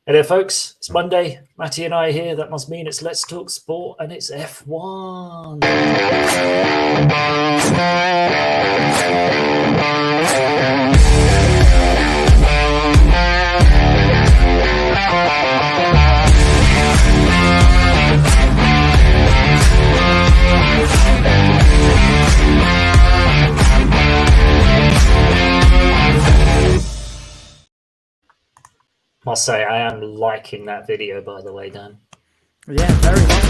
Hello, folks. It's Monday. Matty and I are here. That must mean it's Let's Talk Sport and it's F1. Must say, I am liking that video, by the way, Dan. Yeah, very much.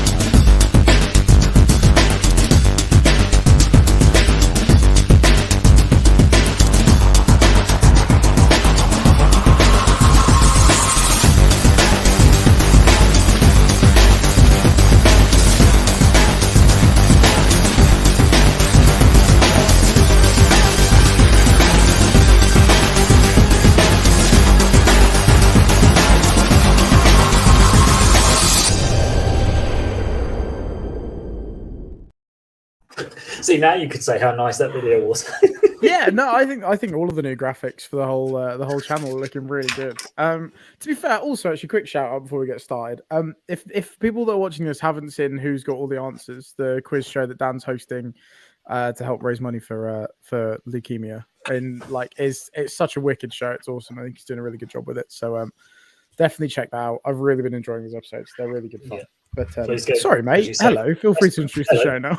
See, now you could say how nice that video was. Yeah, no, I think all of the new graphics for the whole channel are looking really good. To be fair, also actually quick shout out before we get started. If people that are watching this haven't seen Who's Got All the Answers, the quiz show that Dan's hosting to help raise money for leukemia, and it's such a wicked show. It's awesome. I think he's doing a really good job with it. So definitely check that out. I've really been enjoying these episodes. They're really good fun. Yeah. But sorry, mate. Hello. Feel free to introduce the show now.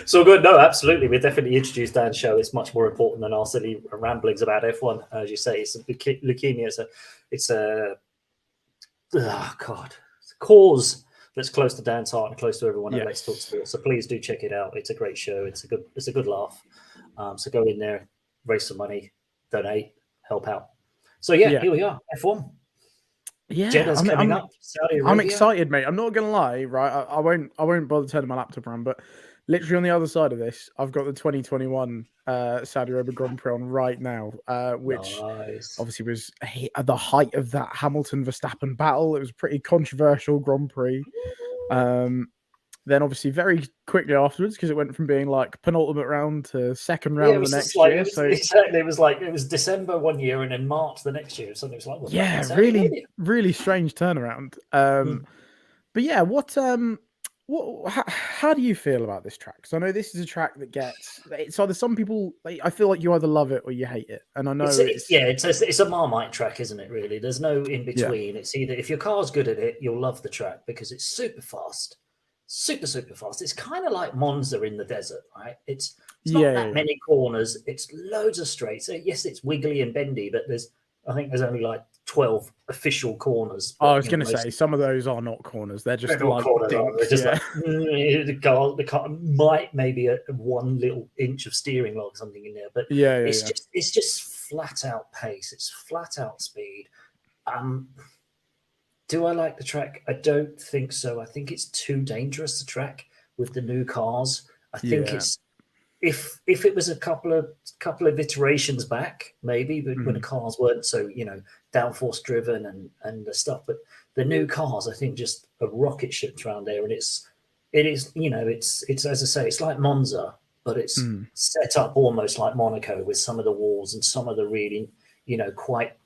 So good. No, absolutely. We definitely introduced Dan's show. It's much more important than our silly ramblings about F1. As you say, it's leukemia. It's a cause that's close to Dan's heart and close to everyone at Let's Talk Sport. So please do check it out. It's a great show. It's a good laugh. So go in there, raise some money, donate, help out. So here we are, F1. Yeah, Jeddah's coming up. Saudi Arabia. I'm excited, mate. I'm not gonna lie, right? I won't bother turning my laptop around, but literally on the other side of this, I've got the 2021 Saudi Arabia Grand Prix on right now, which obviously was at the height of that Hamilton-Verstappen battle. It was a pretty controversial Grand Prix. Then obviously very quickly afterwards, because it went from being like penultimate round to second round the next year. Exactly, it was December one year and then March the next year. Something was like, really strange turnaround. But yeah, how do you feel about this track? Because I know this is a track that it's either some people, I feel like you either love it or you hate it, and I know it's a Marmite track, isn't it? Really, there's no in between. It's either if your car's good at it, you'll love the track because it's super fast. Super fast. It's kind of like Monza in the desert, right? It's not that many corners. It's loads of straights. So yes, it's wiggly and bendy, but I think there's only like 12 official corners. I was going to say some of those are not corners. They're just like They're just like the car might maybe a 1 little inch of steering log or something in there, but it's just flat out pace. It's flat out speed. Do I like the track? I don't think so. I think it's too dangerous, the track, with the new cars. I think it's if it was a couple of iterations back, maybe, but when the cars weren't so downforce driven and the stuff. But the new cars, I think, just a rocket ships around there, and it is it's as I say, it's like Monza, but it's set up almost like Monaco with some of the walls and some of the really quite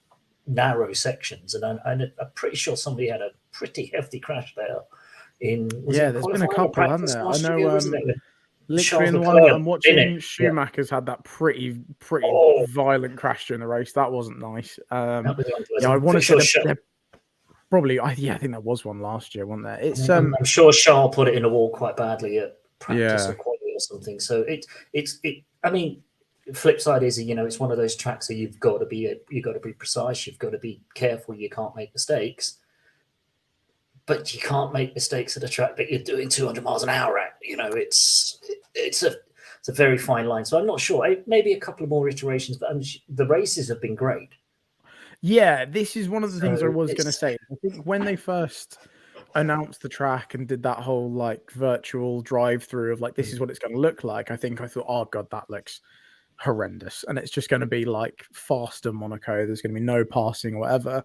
narrow sections, and I'm pretty sure somebody had a pretty hefty crash there. There's been a couple, hasn't there? I know. Literally, in the one that I'm watching, Schumacher's had that pretty violent crash during the race. That wasn't nice. I want to say probably. I think there was one last year, wasn't there? It's I'm sure Charles put it in a wall quite badly at practice or something. So I mean. Flip side is, it's one of those tracks that you've got to be precise. You've got to be careful. You can't make mistakes, but you can't make mistakes at a track that you're doing 200 miles an hour at. It's a very fine line. So I'm not sure. Maybe a couple of more iterations, but the races have been great. Yeah, this is one of the things I was going to say. I think when they first announced the track and did that whole virtual drive through of this is what it's going to look like, I thought, oh god, that looks horrendous, and it's just going to be faster Monaco. There's going to be no passing or whatever.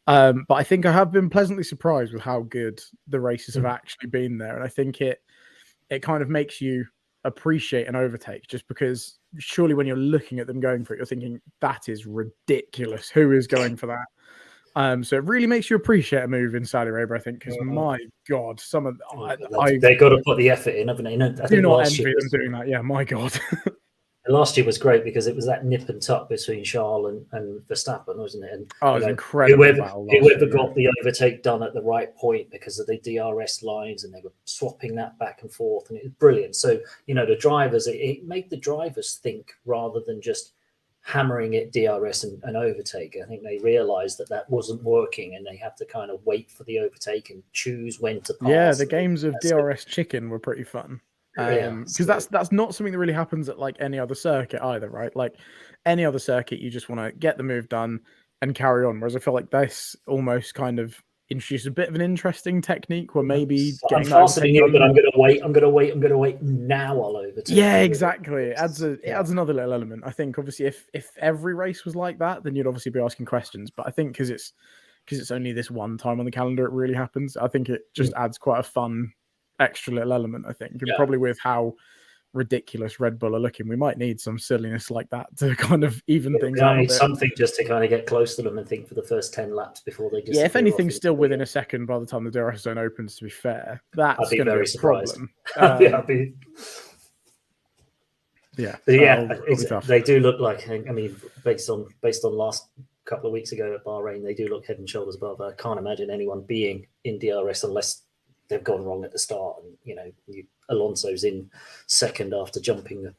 But I think I have been pleasantly surprised with how good the races have actually been there, and I think it kind of makes you appreciate an overtake, just because surely when you're looking at them going for it, you're thinking that is ridiculous. Who is going for that? So it really makes you appreciate a move in Saudi Arabia, I think, because my God, some of They've got to put the effort in, haven't they? I do think not envy them doing that. Yeah, my God. last year was great because it was that nip and tuck between Charles and Verstappen, wasn't it? And it was incredible. Whoever got the overtake done at the right point because of the DRS lines, and they were swapping that back and forth, and it was brilliant. So the drivers, it made the drivers think rather than just hammering it DRS and overtake. I think they realised that wasn't working, and they had to kind of wait for the overtake and choose when to pass. Yeah, the games of DRS chicken were pretty fun. Because that's not something that really happens at like any other circuit either, right? Like any other circuit, you just want to get the move done and carry on. Whereas I feel like this almost kind of introduced a bit of an interesting technique where maybe I'm faster than you, but I'm going to wait. Now I'll overtake. Yeah, exactly. It adds another little element. I think obviously if every race was like that, then you'd obviously be asking questions. But I think because it's only this one time on the calendar it really happens, I think it just adds quite a fun extra little element, I think. And probably with how ridiculous Red Bull are looking, we might need some silliness like that to kind of even things out a bit. Something just to kind of get close to them and think for the first 10 laps before they just if anything's still within a second by the time the DRS zone opens, to be fair, that's going to be a problem. They do look like, I mean, based on last couple of weeks ago at Bahrain, they do look head and shoulders above. I can't imagine anyone being in DRS unless they've gone wrong at the start, and Alonso's in second after jumping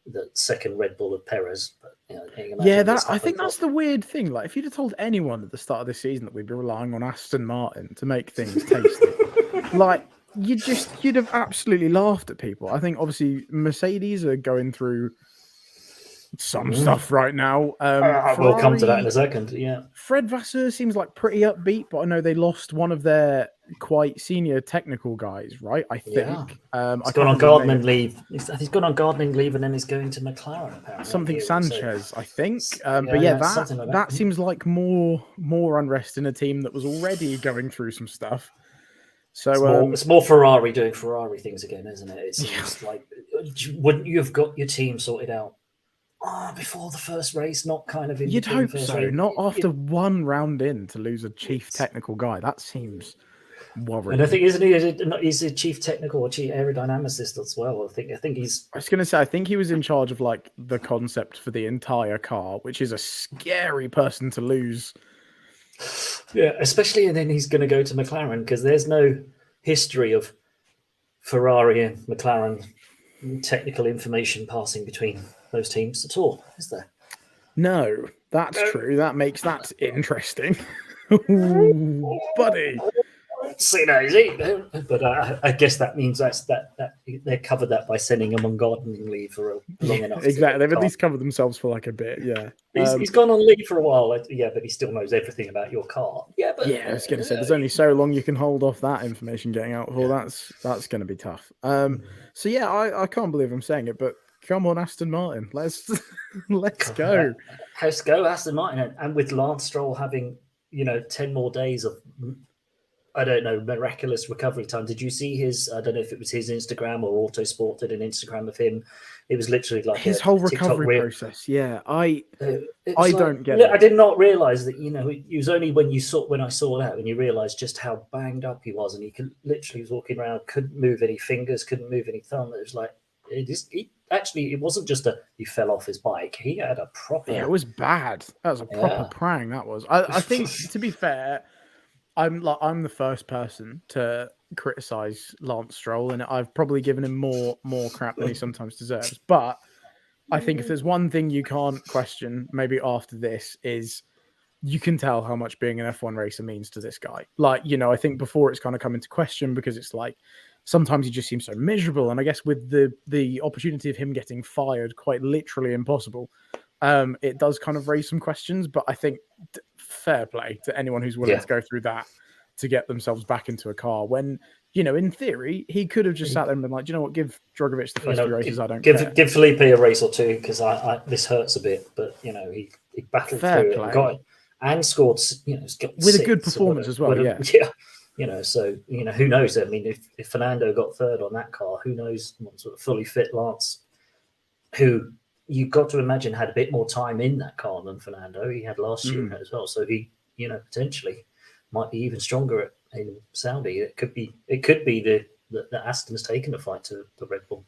the second Red Bull of Perez. But, I think that's the weird thing. Like, if you'd have told anyone at the start of this season that we'd be relying on Aston Martin to make things tasty, like you'd have absolutely laughed at people. I think obviously Mercedes are going through some stuff right now. We'll come to that in a second. Yeah, Fred Vasseur seems like pretty upbeat, but I know they lost one of their quite senior technical guys, right? I think he's gone on gardening leave. He's gone on gardening leave, and then he's going to McLaren. Apparently, something Sanchez, I think. That seems like more unrest in a team that was already going through some stuff. So it's more Ferrari doing Ferrari things again, isn't it? It seems like, wouldn't you have got your team sorted out before the first race? Not kind of in you'd hope so. Race. Not after one round in to lose a chief technical guy. That seems worrying. And I think he's a chief technical or chief aerodynamicist as well. I think he's. I was going to say I think he was in charge of like the concept for the entire car, which is a scary person to lose. Yeah, especially, and then he's going to go to McLaren because there's no history of Ferrari and McLaren technical information passing between those teams at all, is there? No, that's true. That makes that interesting. Ooh, buddy. See that, is it? But I guess that means that they covered that by sending him on gardening leave for long enough. Exactly, they've at least covered themselves for like a bit. Yeah, he's gone on leave for a while. But he still knows everything about your car. I was going to say there's only so long you can hold off that information getting out for. That's going to be tough. I can't believe I'm saying it, but come on, Aston Martin, let's go. Let's go, Aston Martin, and with Lance Stroll having 10 more days of, I don't know, miraculous recovery time. Did you see his? I don't know if it was his Instagram or Autosport did an Instagram of him. It was literally like his whole recovery process. Yeah, I don't get it. I did not realize that. It was only when I saw that when you realized just how banged up he was, and he literally was walking around, couldn't move any fingers, couldn't move any thumb. It was like it wasn't just he fell off his bike. He had a proper. Yeah, it was bad. That was a proper prang. That was. I think to be fair, I'm the first person to criticize Lance Stroll, and I've probably given him more crap than he sometimes deserves. But I think if there's one thing you can't question, maybe after this, is you can tell how much being an F1 racer means to this guy. Like, I think before it's kind of come into question because it's like sometimes he just seems so miserable, and I guess with the opportunity of him getting fired, quite literally impossible. It does kind of raise some questions, but I think fair play to anyone who's willing to go through that to get themselves back into a car when, in theory, he could have just sat there and been like, do you know what, give Drogovic the first few races, I don't care. Give Felipe a race or two because this hurts a bit, but, he battled through it and got it and scored, with a good performance as well, So, who knows? I mean, if Fernando got third on that car, who knows what sort of fully fit Lance, who you've got to imagine had a bit more time in that car than Fernando. He had last year as well. So he potentially might be even stronger in Saudi. It could be the Aston's taken the fight to the Red Bull.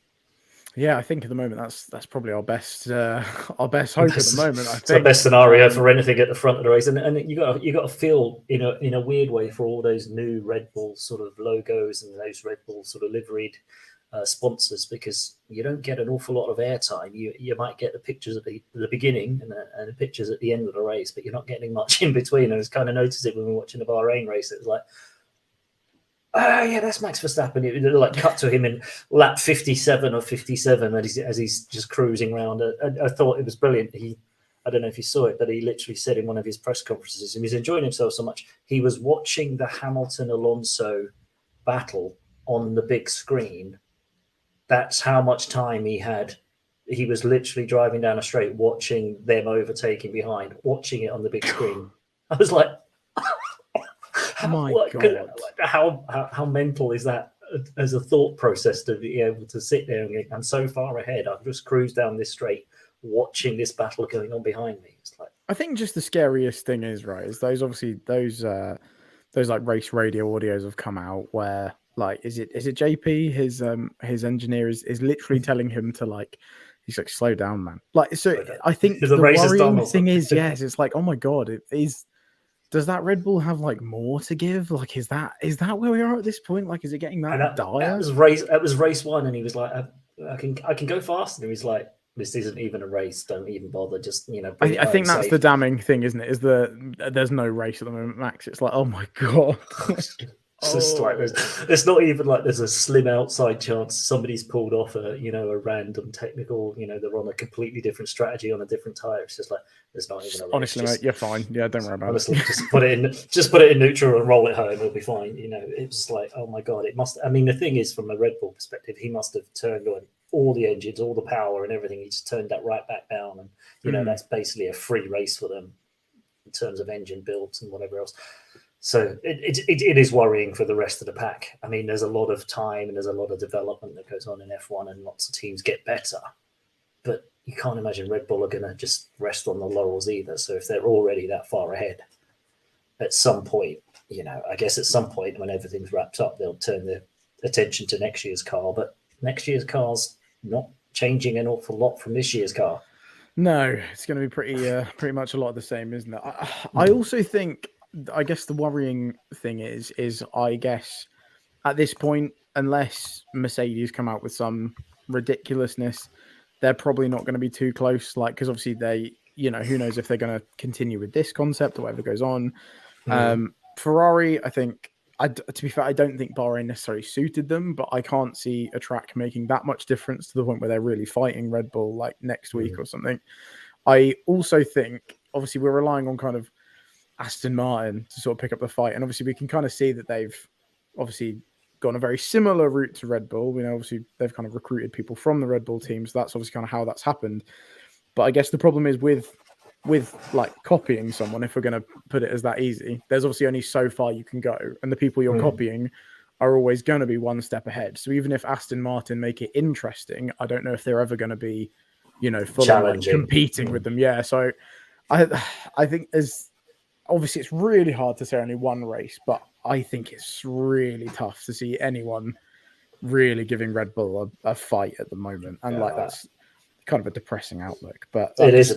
Yeah, I think at the moment that's probably our best hope at the moment. I think It's the best scenario for anything at the front of the race, and you got to feel in a weird way for all those new Red Bull sort of logos and those Red Bull sort of liveried sponsors, because you don't get an awful lot of airtime. You might get the pictures at the beginning and the pictures at the end of the race, but you're not getting much in between. I was kind of noticed it when we were watching the Bahrain race. It was like, oh yeah, that's Max Verstappen. It like cut to him in lap 57 or 57 as he's just cruising around. I thought it was brilliant. I don't know if you saw it, but he literally said in one of his press conferences, and he's enjoying himself so much, he was watching the Hamilton-Alonso battle on the big screen. That's how much time he had. He was literally driving down a straight, watching them overtaking behind, watching it on the big screen. I was like, how mental is that as a thought process to be able to sit there and I'm so far ahead. I've just cruised down this straight, watching this battle going on behind me. It's like, I think just the scariest thing is those like race radio audios have come out where like is it JP his engineer is literally telling him to like, he's like, slow down, man. Like, so I think the worrying thing is, yes, it's like, oh my god, it is. Does that Red Bull have like more to give? Like, is that where we are at this point? Like, is it getting that dire? That was race one, and he was like, I can go fast, and he was like, this isn't even a race. Don't even bother. Just I think that's the damning thing, isn't it? Is there's no race at the moment, Max. It's like, oh my god. It's just like it's not even like there's a slim outside chance somebody's pulled off a random technical, they're on a completely different strategy on a different tire. It's just like there's not even a race. Honestly, mate, you're fine. Yeah, don't worry about honestly, it. just put it in neutral and roll it home. It'll be fine. It's like, oh my god, it must. I mean, the thing is, from a Red Bull perspective, he must have turned on all the engines, all the power, and everything. He just turned that right back down, and that's basically a free race for them in terms of engine builds and whatever else. So it is worrying for the rest of the pack. I mean, there's a lot of time and there's a lot of development that goes on in F1, and lots of teams get better. But you can't imagine Red Bull are going to just rest on the laurels either. So if they're already that far ahead, at some point, I guess at some point when everything's wrapped up, they'll turn their attention to next year's car. But next year's car's not changing an awful lot from this year's car. No, it's going to be pretty much a lot of the same, isn't it? I also think, I guess the worrying thing is I guess at this point, unless Mercedes come out with some ridiculousness, they're probably not going to be too close. Like, because obviously they, who knows if they're going to continue with this concept or whatever goes on. Ferrari, I think, to be fair, I don't think Bahrain necessarily suited them, but I can't see a track making that much difference to the point where they're really fighting Red Bull like next week or something. I also think, obviously, we're relying on kind of Aston Martin to sort of pick up the fight, and obviously we can kind of see that they've obviously gone a very similar route to Red Bull. Obviously they've kind of recruited people from the Red Bull team, so that's obviously kind of how that's happened. But I guess the problem is with like copying someone, if we're going to put it as that easy, there's obviously only so far you can go, and the people you're copying are always going to be one step ahead. So even if Aston Martin make it interesting, I don't know if they're ever going to be, fully like competing with them. Yeah, so I think obviously it's really hard to say only one race, but I think it's really tough to see anyone really giving Red Bull a fight at the moment, and like that's kind of a depressing outlook. But it is,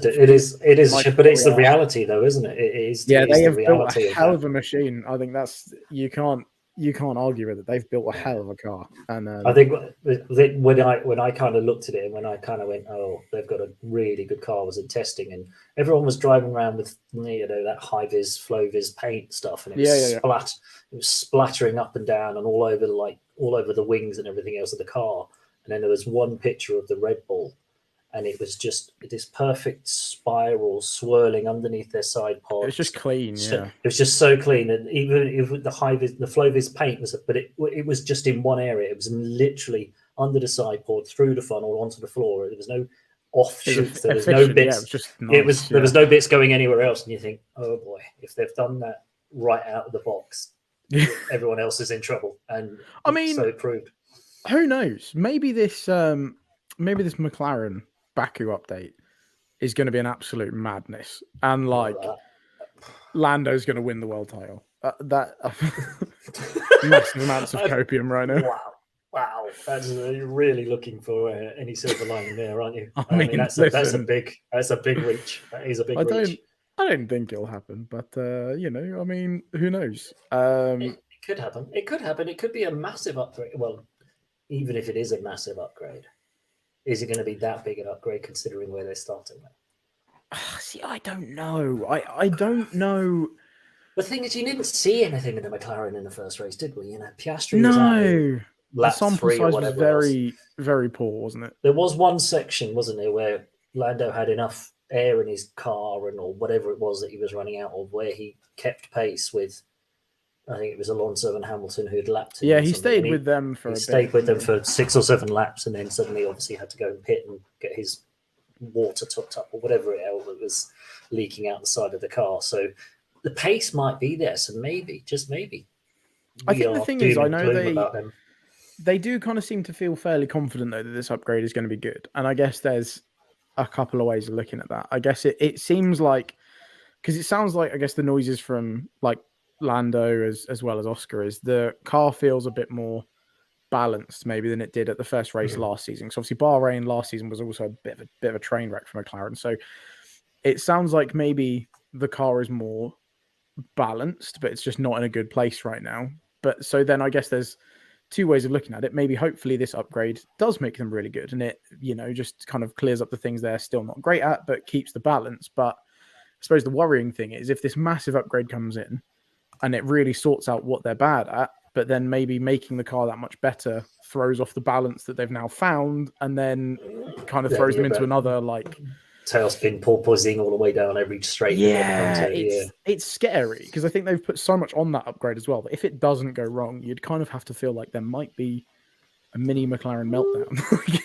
like, but it's the reality, though, isn't it? It is. Yeah, they have the built a hell of a machine. I think that's you can't argue with it. They've built a hell of a car, and I think when I kind of looked at it and when I kind of went, oh, they've got a really good car, was in testing, and everyone was driving around with that high vis, flow vis paint stuff, and it was splattering up and down and all over the wings and everything else of the car. And then there was one picture of the Red Bull, and it was just this perfect spiral swirling underneath their side pods. It's just clean, yeah. It was just so clean, and even if the flow vis paint was, but it was just in one area. It was literally under the side pod, through the funnel, onto the floor. There was no offshoots. There was no bits. There was no bits going anywhere else. And you think, oh boy, if they've done that right out of the box, everyone else is in trouble. And I mean, so it proved. Who knows? Maybe this McLaren Baku update is going to be an absolute madness, and like Lando's going to win the world title. Massive amounts of copium right now. Wow, you're really looking for any silver lining there, aren't you? I mean, that's a big reach. That is a big reach. I don't think it'll happen, but you know, I mean, who knows? It could happen. It could happen. It could be a massive upgrade. Well, even if it is a massive upgrade, is it going to be that big an upgrade considering where they're starting? See, I don't know. I don't know. The thing is, you didn't see anything in the McLaren in the first race, did we? You know, Piastri No. was out lap the sample 3 or size whatever. Was very, very poor, wasn't it? There was one section, wasn't there, where Lando had enough air in his car or whatever it was that he was running out of, where he kept pace with, I think it was Alonso and Hamilton who had lapped him. Yeah, he stayed with them for a bit. He stayed with them for 6 or 7 laps, and then suddenly obviously had to go and pit and get his water topped up or whatever else that was leaking out the side of the car. So the pace might be there. So maybe, just maybe. I think the thing is, I know they do kind of seem to feel fairly confident, though, that this upgrade is going to be good. And I guess there's a couple of ways of looking at that. I guess it seems like, because it sounds like, I guess the noises from like Lando as well as Oscar is the car feels a bit more balanced maybe than it did at the first race last season. So obviously Bahrain last season was also a bit of a train wreck for McLaren. So it sounds like maybe the car is more balanced, but it's just not in a good place right now. But so then I guess there's 2 ways of looking at it. Maybe hopefully this upgrade does make them really good and it, you know, just kind of clears up the things they're still not great at, but keeps the balance. But I suppose the worrying thing is if this massive upgrade comes in and it really sorts out what they're bad at, but then maybe making the car that much better throws off the balance that they've now found and then kind of throws them into another like tailspin porpoising all the way down every straight. It's scary because I think they've put so much on that upgrade as well that if it doesn't go wrong, you'd kind of have to feel like there might be a mini McLaren meltdown.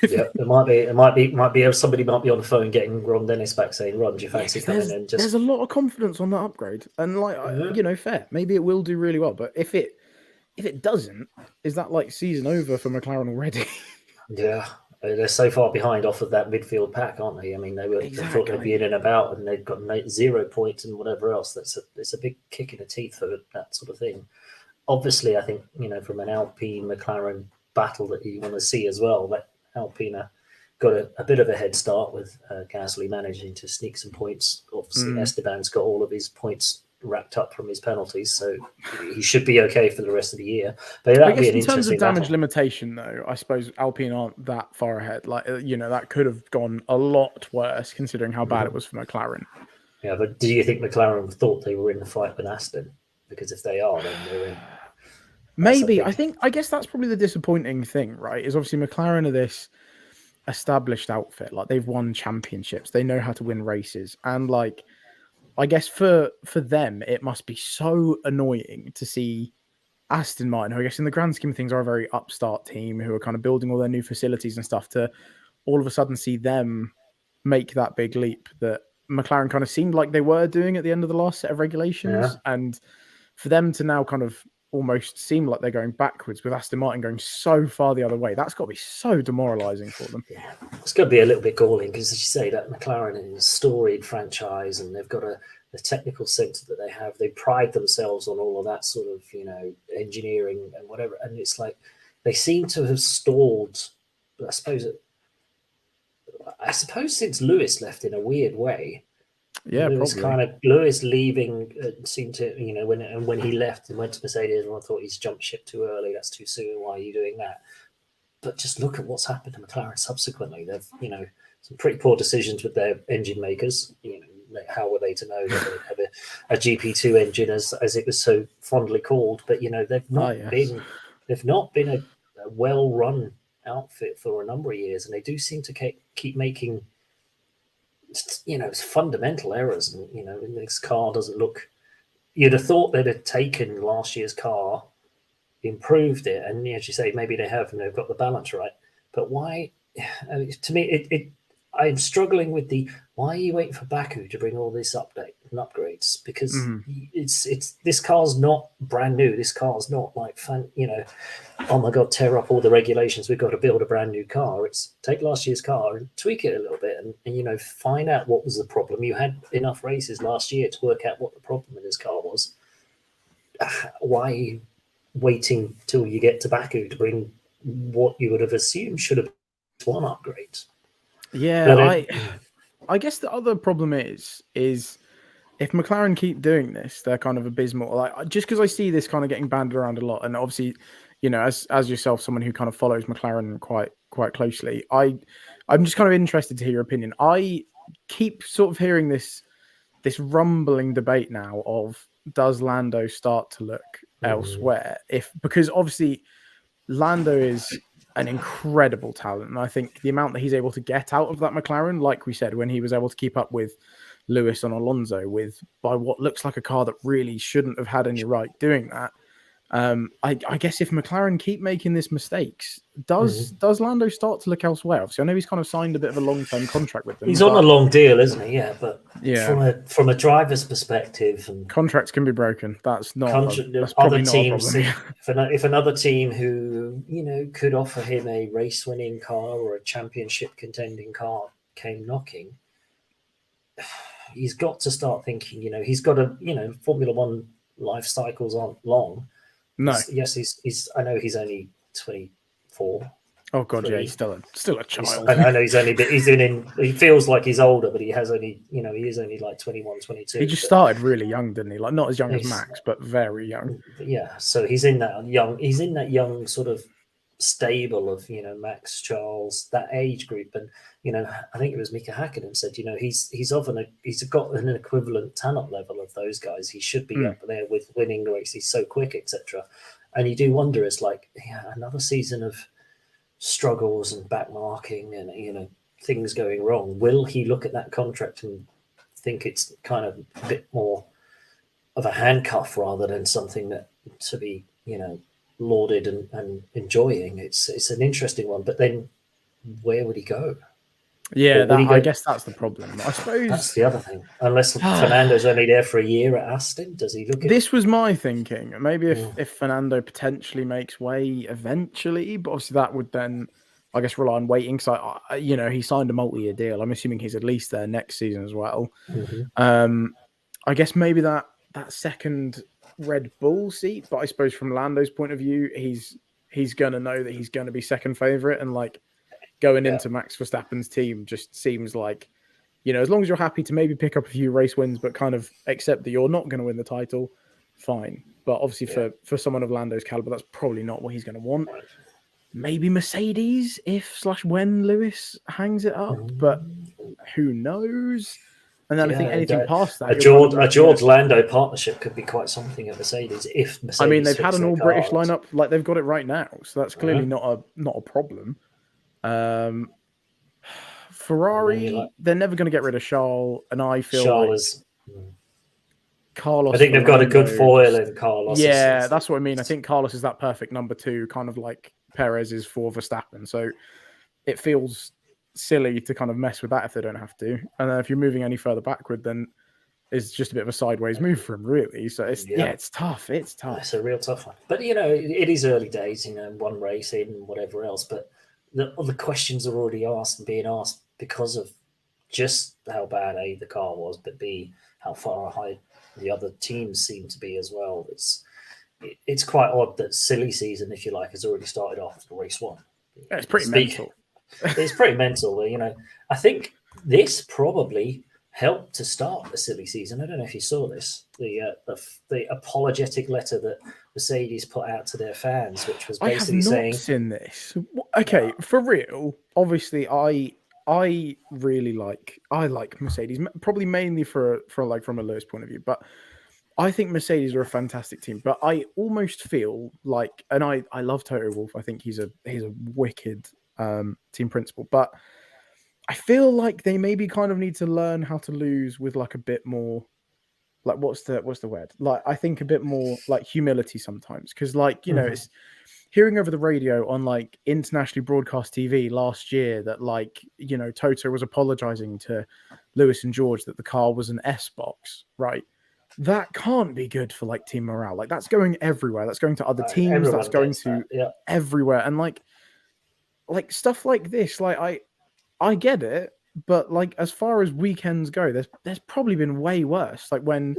it might be somebody might be on the phone getting Ron Dennis back saying, Ron, do you fancy coming in? There's a lot of confidence on that upgrade and like you know, fair, maybe it will do really well, but if it doesn't, is that like season over for McLaren already? Yeah. They're so far behind off of that midfield pack, aren't they? I mean, they thought they'd be in and about, and they've got 0 points and whatever else. It's a big kick in the teeth for that sort of thing. Obviously, I think, you know, from an Alpine McLaren battle that you want to see as well, that Alpine got a bit of a head start with Gasly managing to sneak some points. Obviously, Esteban's got all of his points racked up from his penalties, so he should be okay for the rest of the year. But that would be an interesting in terms of damage battle. Limitation, though, I suppose Alpine aren't that far ahead. Like, you know, that could have gone a lot worse considering how bad it was for McLaren. Yeah, but do you think McLaren thought they were in the fight with Aston? Because if they are, then they're in. Maybe. I guess that's probably the disappointing thing, right? Is obviously McLaren are this established outfit. Like, they've won championships. They know how to win races. And, like, I guess for them, it must be so annoying to see Aston Martin, who I guess in the grand scheme of things are a very upstart team who are kind of building all their new facilities and stuff, to all of a sudden see them make that big leap that McLaren kind of seemed like they were doing at the end of the last set of regulations. Yeah. And for them to now kind of almost seem like they're going backwards with Aston Martin going so far the other way, that's got to be so demoralising for them. Yeah, it's going to be a little bit galling because, as you say, that McLaren is a storied franchise and they've got the technical centre that they have. They pride themselves on all of that sort of, you know, engineering and whatever. And it's like they seem to have stalled, I suppose since Lewis left in a weird way. Yeah, Lewis probably. Lewis leaving seemed to, you know, when he left and went to Mercedes, everyone thought he's jumped ship too early. That's too soon. Why are you doing that? But just look at what's happened to McLaren subsequently. They've, you know, some pretty poor decisions with their engine makers. You know, how were they to know that they'd have a GP2 engine as it was so fondly called? But you know, they've not been a well-run outfit for a number of years, and they do seem to keep making, you know, fundamental errors. And you know, this car doesn't look. You'd have thought they'd have taken last year's car, improved it, and as you say, maybe they have, and they've got the balance right. But why? To me, I'm struggling with why are you waiting for Baku to bring all this update and upgrades? Because it's this car's not brand new. This car's not like you know, oh my god, tear up all the regulations. We've got to build a brand new car. It's take last year's car and tweak it a little bit it and find out what was the problem. You had enough races last year to work out what the problem in his car was. Why are you waiting till you get to Baku to bring what you would have assumed should have been one upgrade? Yeah, I guess the other problem is if McLaren keep doing this, they're kind of abysmal. Like, just because I see this kind of getting banded around a lot, and obviously, as yourself, someone who kind of follows McLaren quite closely, I'm just kind of interested to hear your opinion. I keep sort of hearing this rumbling debate now of, does Lando start to look elsewhere? Because obviously Lando is an incredible talent, and I think the amount that he's able to get out of that McLaren, like we said, when he was able to keep up with Lewis and Alonso by what looks like a car that really shouldn't have had any right doing that. I guess if McLaren keep making these mistakes, does Lando start to look elsewhere? Obviously, I know he's kind of signed a bit of a long-term contract with them. He's on a long deal, isn't he? Yeah, but yeah, from a driver's perspective, and contracts can be broken. That's not. That's other probably not teams. a problem. If another team who could offer him a race-winning car or a championship contending car came knocking, he's got to start thinking. He's got to. Formula One life cycles aren't long. No. Yes, he's. I know he's only 24. Oh god, yeah, he's still a child. I know he's only. He feels like he's older, but he has only. He is only like 21, 22. He just started really young, didn't he? Like not as young as Max, but very young. Yeah, so he's in that young. He's in that young sort of stable of Max, Charles, that age group, and I think it was Mika Hakkinen said he's got an equivalent talent level of those guys. He should be up there with winning the race. He's so quick, etc. And you do wonder, it's like another season of struggles and backmarking and things going wrong. Will he look at that contract and think it's kind of a bit more of a handcuff rather than something that to be lauded and enjoying? It's an interesting one, but then where would he go? Yeah, I guess that's the problem. I suppose that's the other thing. Unless Fernando's only there for a year at Aston, does he look at this? Was my thinking. Maybe if Fernando potentially makes way eventually, but obviously that would then, I guess, rely on waiting. Because he signed a multi-year deal. I'm assuming he's at least there next season as well. I guess maybe that second Red Bull seat, but I suppose from Lando's point of view, he's gonna know that he's gonna be second favorite, and like going into Max Verstappen's team just seems like, as long as you're happy to maybe pick up a few race wins, but kind of accept that you're not going to win the title, fine. But obviously for someone of Lando's caliber, that's probably not what he's going to want. Maybe Mercedes when Lewis hangs it up, but who knows? And then I think anything past that, a George Lando partnership could be quite something at Mercedes if Mercedes. I mean, they've had an all British lineup, like they've got it right now, so that's clearly not a problem. Ferrari, they're never going to get rid of Charles, and I feel Charles like Carlos. I think they've got a good foil in Carlos. Yeah, that's what I mean. I think Carlos is that perfect number two, kind of like Perez is for Verstappen. So it feels silly to kind of mess with that if they don't have to. And then if you're moving any further backward, then it's just a bit of a sideways move for him, really. So it's it's tough. It's tough. It's a real tough one. But it is early days. One race in, whatever else. But the questions are already asked and being asked because of just how bad the car was, but B, how far ahead the other teams seem to be as well. It's quite odd that silly season, if you like, has already started off race one. Yeah, it's pretty mental. It's pretty mental. I think this probably helped to start the silly season. I don't know if you saw this, the apologetic letter that Mercedes put out to their fans, which was basically saying, "I have not seen this." Okay, for real. Obviously, I really like Mercedes, probably mainly for like from a Lewis point of view, but I think Mercedes are a fantastic team. But I almost feel like, and I love Toto Wolff. I think he's a wicked team principal, but I feel like they maybe kind of need to learn how to lose with like a bit more, like what's the word? Like I think a bit more like humility sometimes, because like it's hearing over the radio on like internationally broadcast TV last year that like Toto was apologizing to Lewis and George that the car was an S box, right? That can't be good for like team morale. Like that's going everywhere. That's going to other teams. That's going to everywhere, and like stuff like this. Like I get it. But like as far as weekends go, there's probably been way worse. Like when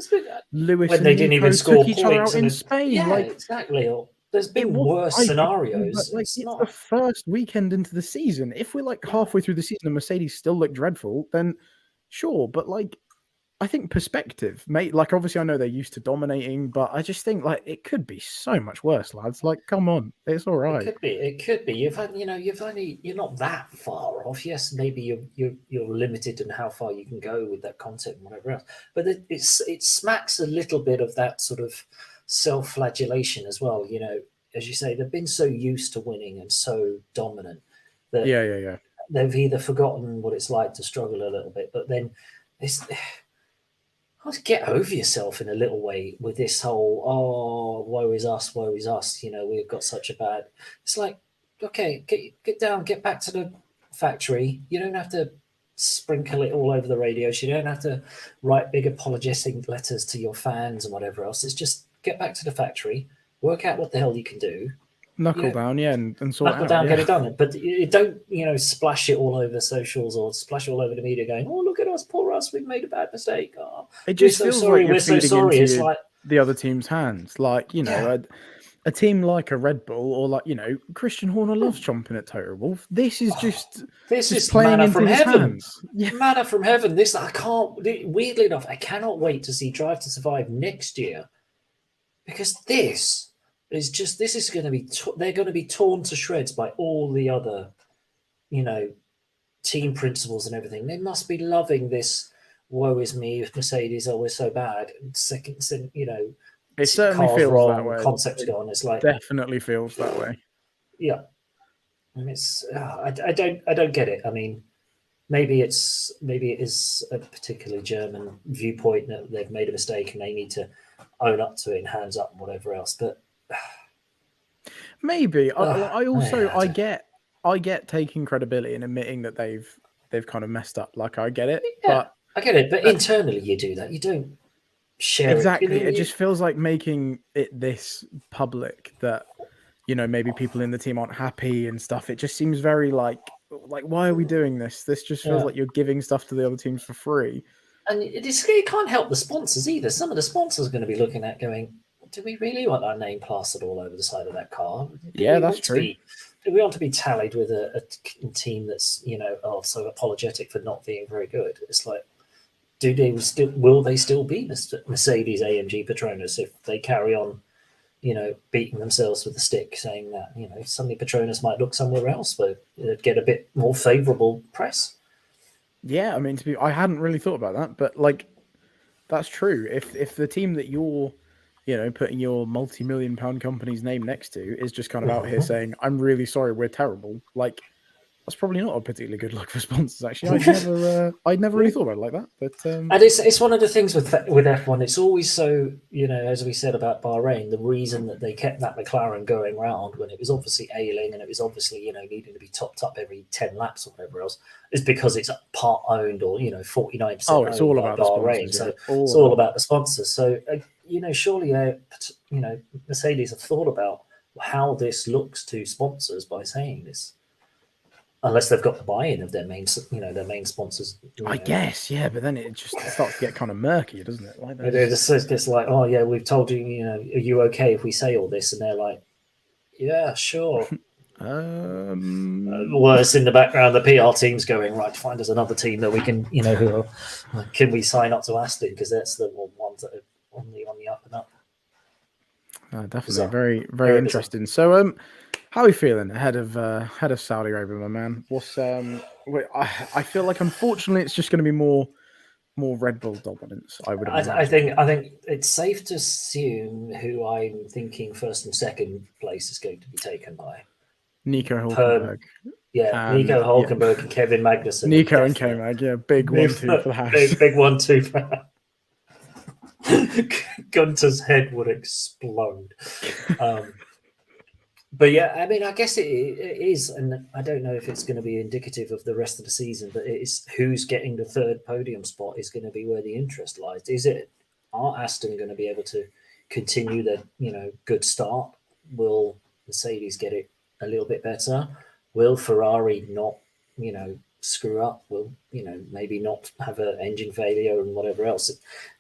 Lewis when they and didn't even Nico took score each other points, out in Spain. yeah, Like exactly. Or there's it been was worse eye-popping, but scenarios. like It's it's the not. first weekend into the season. If we're like halfway through the season and Mercedes still look dreadful, then sure. But like I think perspective, mate. Like obviously I know they're used to dominating, but I just think like it could be so much worse, lads. Like come on, it's all It right. could be. It could be. You're not that far off. Yes, maybe you're limited in how far you can go with that content and whatever else. But it smacks a little bit of that sort of self-flagellation as well. As you say, they've been so used to winning and so dominant that Yeah. they've either forgotten what it's like to struggle a little bit, but then it's get over yourself in a little way with this whole woe is us, woe is us. We've got such a bad. It's like, okay, get down, get back to the factory. You don't have to sprinkle it all over the radios. You don't have to write big apologetic letters to your fans and whatever else. It's just get back to the factory, work out what the hell you can do, Knuckle down, yeah, and sort knuckle it out. down, Yeah. get it done. But you don't, splash it all over socials or splash it all over the media going, oh, look at us, poor us, we've made a bad mistake. Oh, It we're just so feels sorry, like you're we're so feeding sorry. into It's like, the other team's hands. Like, yeah, a team like a Red Bull or like, Christian Horner loves chomping at Toto Wolff. This is just this is playing manna into from his heaven. hands. Yeah. Manna from heaven. This, I can't, weirdly enough, I cannot wait to see Drive to Survive next year because this is going to be, they're going to be torn to shreds by all the other, you know, team principles and everything. They must be loving this. Woe is me if Mercedes are we're so bad. Second, It certainly cars feels that wrong, way. concepts It gone. It's like, definitely feels that way. yeah, and I don't get it. I mean, maybe it is a particularly German viewpoint that they've made a mistake and they need to own up to it and hands up and whatever else. But Maybe. I also yeah, I get taking credibility and admitting that they've kind of messed up. Like I get it, yeah, but I get it. But uh, internally, you do that. You don't share it. exactly. It just feels like making it this public that maybe people in the team aren't happy and stuff. It just seems very like why are we doing this? This just feels Yeah. like you're giving stuff to the other teams for free. And it can't help the sponsors either. Some of the sponsors are going to be looking at going, do we really want our name plastered all over the side of that car? Yeah, that's true. Do we want to be tallied with a team that's so apologetic for not being very good? It's like, will they still be Mercedes AMG Petronas if they carry on beating themselves with a stick, saying that suddenly Petronas might look somewhere else, but get a bit more favourable press. Yeah, I mean, I hadn't really thought about that, but like, that's true. If the team that you're, putting your multi-million-pound company's name next to is just kind of out here saying, "I'm really sorry, we're terrible," like, that's probably not a particularly good look for sponsors. Actually, I'd never really thought about it like that. But And it's one of the things with F1. It's always so as we said about Bahrain, the reason that they kept that McLaren going round when it was obviously ailing and it was obviously needing to be topped up every 10 laps or whatever else is because it's part owned or 49% it's owned all by about the Bahrain. sponsors. So Yeah. it's all about the sponsors. So surely Mercedes have thought about how this looks to sponsors by saying this. Unless they've got the buy-in of their main sponsors. I guess, yeah, but then it just starts to get kind of murky, doesn't it? Like It's just like, oh yeah, we've told you, are you okay if we say all this? And they're like, yeah, sure. Worse in the background, the PR team's going, right, find us another team that we can, can we sign up to Aston because that's the ones that are on the up and up. Definitely, Bizarre. very very interesting. So, how are you feeling ahead of Saudi Arabia, my man? I feel like unfortunately it's just going to be more Red Bull dominance. I would imagine. I think it's safe to assume who I'm thinking first and second place is going to be taken by Nico Hülkenberg. Nico Hülkenberg and Kevin Magnussen. Nico and K-Mag, yeah, big 1-2 for the house. Big 1-2 for Gunter's head would explode. But yeah, I mean, I guess it is, and I don't know if it's going to be indicative of the rest of the season, but it is who's getting the third podium spot is going to be where the interest lies. Are Aston going to be able to continue the good start? Will Mercedes get it a little bit better? Will Ferrari not screw up will, maybe not have an engine failure and whatever else.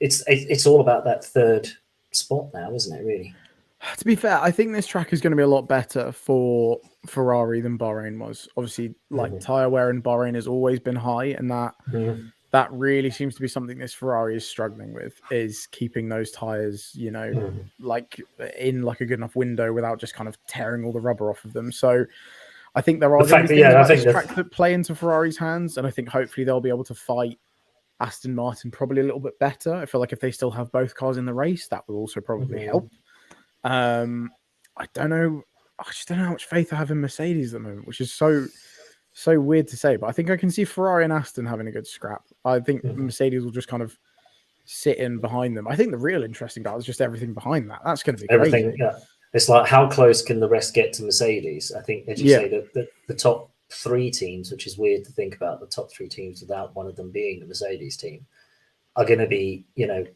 It's all about that third spot now, isn't it? Really. To be fair, I think this track is going to be a lot better for Ferrari than Bahrain was. Obviously, like tyre wear in Bahrain has always been high, and that really seems to be something this Ferrari is struggling with, is keeping those tyres, like in like a good enough window without just kind of tearing all the rubber off of them. So I think there are going to be things about this track that play into Ferrari's hands, and I think hopefully they'll be able to fight Aston Martin probably a little bit better. I feel like if they still have both cars in the race, that will also probably help. I don't know. I just don't know how much faith I have in Mercedes at the moment, which is so weird to say. But I think I can see Ferrari and Aston having a good scrap. I think Mercedes will just kind of sit in behind them. I think the real interesting part is just everything behind that. That's going to be crazy. Yeah. It's like, how close can the rest get to Mercedes? I think, as you say, the top three teams, which is weird to think about, the top three teams without one of them being the Mercedes team, are going to be, they're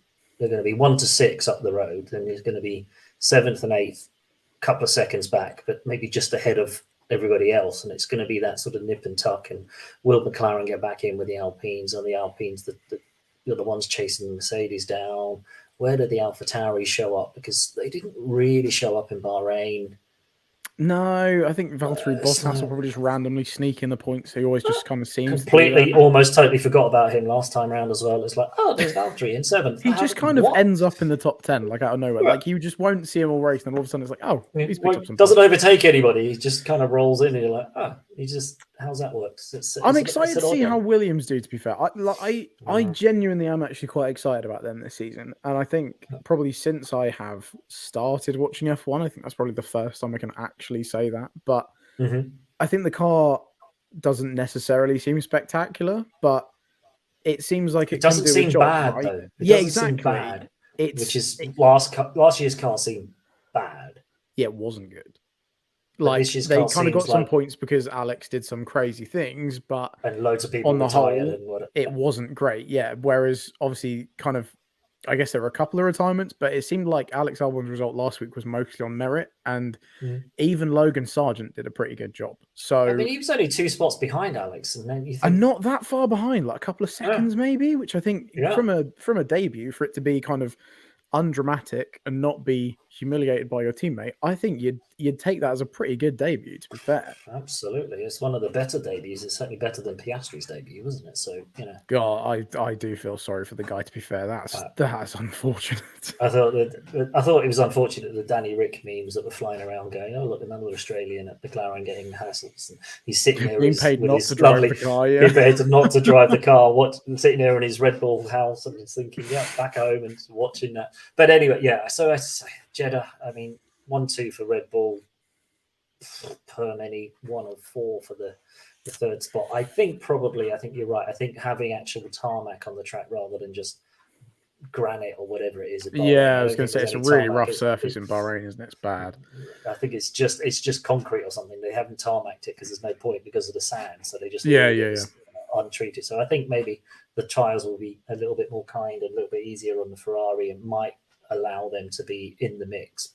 going to be 1 to 6 up the road, and there's going to be 7th and 8th, a couple of seconds back, but maybe just ahead of everybody else. And it's going to be that sort of nip and tuck. And will McLaren get back in with the Alpines? And the Alpines, the ones chasing the Mercedes down? Where did the AlphaTauri show up? Because they didn't really show up in Bahrain. No, I think Valtteri Bottas will probably just randomly sneak in the points. He always just kind of seems completely, almost totally forgot about him last time round as well. It's like, oh, there's Valtteri in 7th. He just kind of ends up in the top 10, like out of nowhere. Like you just won't see him all race, and then all of a sudden it's like, oh, he's picked up some doesn't overtake anybody. He just kind of rolls in, and you're like, oh, how's that work? I'm excited to see how Williams do. To be fair, I genuinely am actually quite excited about them this season, and I think probably since I have started watching F1, I think that's probably the first time I can actually say that. But I think the car doesn't necessarily seem spectacular, but it seems like it doesn't can do seem a job, bad, right? though. Yeah, exactly. Seem bad, which is last year's car seemed bad. Yeah, it wasn't good. Like they kind of got some points because Alex did some crazy things, but and loads of people on the whole, it wasn't great. Yeah, whereas obviously, kind of, I guess there were a couple of retirements, but it seemed like Alex Albon's result last week was mostly on merit, and even Logan Sargent did a pretty good job. So I mean, he was only 2 spots behind Alex, and then you think, and not that far behind, like a couple of seconds maybe, which I think from a debut, for it to be kind of undramatic and not be humiliated by your teammate, I think you'd take that as a pretty good debut, to be fair. Absolutely. It's one of the better debuts. It's certainly better than Piastri's debut, wasn't it? So, God, I do feel sorry for the guy, to be fair. That's unfortunate. I thought it was unfortunate, the Danny Rick memes that were flying around going, oh, look, another Australian at McLaren getting hassles. And he's sitting there being paid not to drive the car, being paid not to drive the car, sitting there in his Red Bull house and thinking, back home and watching that. But anyway, so I say Jeddah, I mean, 1-2 for Red Bull, per many 1 or 4 for the third spot. I think you're right. I think having actual tarmac on the track rather than just granite or whatever it is. I was going to say it's a really rough surface in Bahrain, isn't it? It's bad. I think it's just concrete or something. They haven't tarmacked it because there's no point because of the sand. So they just untreated. So I think maybe the trials will be a little bit more kind and a little bit easier on the Ferrari and might allow them to be in the mix